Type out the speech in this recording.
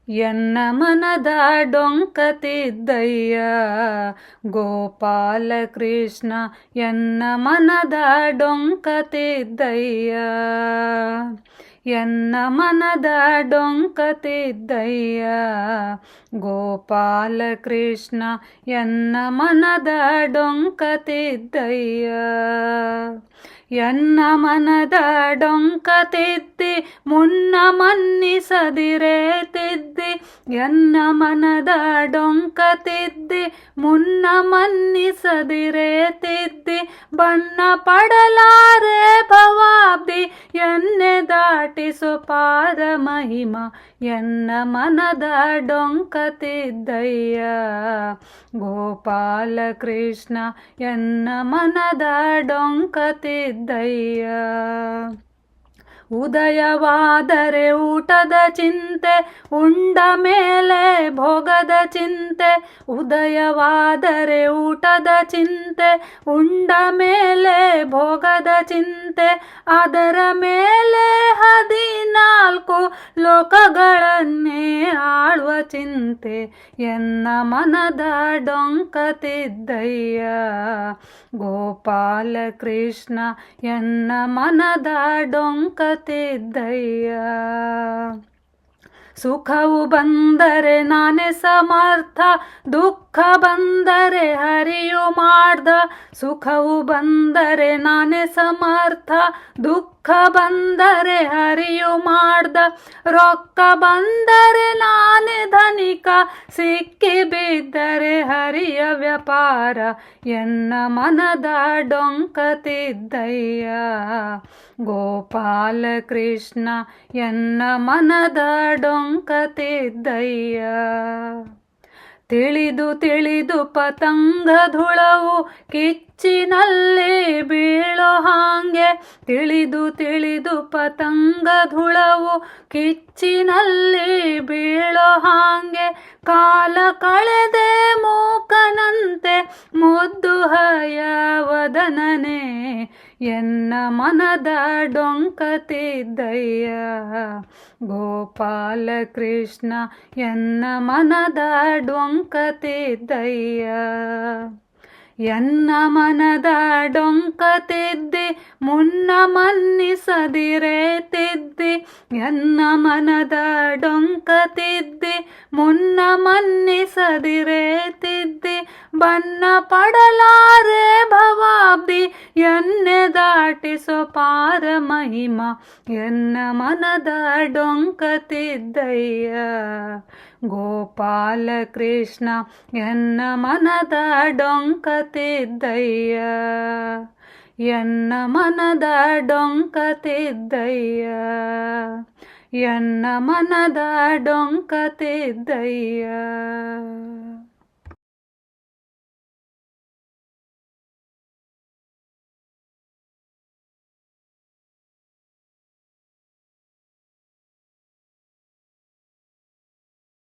ಎನ್ನ ಮನದ ಡೊಂಕತಿದ್ದಯ್ಯ ಗೋಪಾಲ ಕೃಷ್ಣ ಎನ್ನ ಮನದ ಡೊಂಕತಿದ್ದಯ್ಯ ಎನ್ನ ಮನದ ಡೊಂಕತಿದ್ದಯ್ಯ ಗೋಪಾಲ ಕೃಷ್ಣ ಎನ್ನ ಮನದ ಡೊಂಕತಿದ್ದಯ್ಯ ಎನ್ನ ಮನದ ಡೊಂಕತಿದ್ದಿ ಮುನ್ನ ಮನ್ನಿಸದಿರೇ ತಿದ್ದಿ ಎನ್ನ ಮನದ ಡೊಂಕತಿದ್ದಿ ಮುನ್ನ ಮನ್ನಿಸದಿರೇ ತಿದ್ದಿ ಬಣ್ಣ ಪಡಲಾರೆ ಭವಾಬ್ದಿ ಎನ್ನೆ ದಾಟಿಸೋ ಪಾರ ಮಹಿಮ ಎನ್ನ ಮನದ ಡೊಂಕತಿದ್ದಯ್ಯ ಗೋಪಾಲ ಕೃಷ್ಣ ಎನ್ನ ಮನದ ಡೊಂಕತಿದ್ದಯ್ಯ ಉದಯವಾದರೆ ಊಟದ ಚಿಂತೆ ಉಂಡ ಮೇಲೆ ಭೋಗದ ಚಿಂತೆ ಉದಯವಾದರೆ ಊಟದ ಚಿಂತೆ ಉಂಡ ಮೇಲೆ ಭೋಗದ ಚಿಂತೆ ಅದರ ಮೇಲೆ 14 ಲೋಕಗಳನ್ನೇ ಆಳುವ ಚಿಂತೆ ಎನ್ನ ಮನದ ಡೊಂಕತಿದ್ದಯ್ಯ ಗೋಪಾಲ ಕೃಷ್ಣ ಎನ್ನ ಮನದ ಡೊಂಕತಿದ್ದಯ್ಯ ಸುಖವು ಬಂದರೆ ನಾನೇ ಸಮರ್ಥ ದುಃಖ ಬಂದರೆ ಹರಿಯು ಮಾಡ್ದ ಸುಖವು ಬಂದರೆ ನಾನೇ ಸಮರ್ಥ ದುಃಖ ಬಂದರೆ ಹರಿಯು ಮಾಡ್ದ ರೊಕ್ಕ ಬಂದರೆ ನಾನೇ ಧನಿಕ ಸಿಕ್ಕಿ ಬಿದ್ದರೆ ಹರಿಯ ವ್ಯಾಪಾರ ಎನ್ನ ಮನದ ಡೊಂಕತಿದ್ದಯ್ಯ ಗೋಪಾಲ ಕೃಷ್ಣ ಎನ್ನ ಮನದ ಡೊಂಕತಿದ್ದಯ್ಯ ತಿಳಿದು ತಿಳಿದು ಪತಂಗ ಧುಳವು ಕಿಚ್ಚಿನಲ್ಲಿ ಬೀಳೋ ಹಾಂಗೆ ತಿಳಿದು ತಿಳಿದು ಪತಂಗ ಧುಳವು ಕಿಚ್ಚಿನಲ್ಲಿ ಬೀಳೋ ಹಾಂಗೆ ಕಾಲ ಕಳೆದೆ ಮೂಕನಂತೆ ಮುದ್ದು ಹಯವದನನೇ ಎನ್ನ ಮನದ ಡೊಂಕತಿದ್ದಯ್ಯ ಗೋಪಾಲ ಕೃಷ್ಣ ಎನ್ನ ಮನದ ಡೊಂಕತಿದ್ದಯ್ಯ ಎನ್ನ ಮನದ ಡೊಂಕತಿದ್ದಿ ಮುನ್ನ ಮನ್ನಿಸದಿರೇ ತಿದ್ದಿ ಎನ್ನ ಮನದ ಡೊಂಕತಿದ್ದಿ ಮುನ್ನ ಮನ್ನಿಸದಿರೇ ತಿದ್ದಿ ಬನ್ನ ಪಡಲಾರೆ ಭವಾಬ್ದಿ ಎನ್ನೆ ದಾಟಿಸೋ ಪಾರ ಮಹಿಮ ಎನ್ನ ಮನದ ಡೊಂಕತಿದ್ದಯ್ಯ ಗೋಪಾಲ ಕೃಷ್ಣ ಎನ್ನ ಮನದ ಡೊಂಕತಿದ್ದಯ್ಯ ಎನ್ನ ಮನದ ಡೊಂಕತಿದ್ದಯ್ಯ ಎನ್ನ ಮನದ ಡೊಂಕತಿದ್ದಯ್ಯ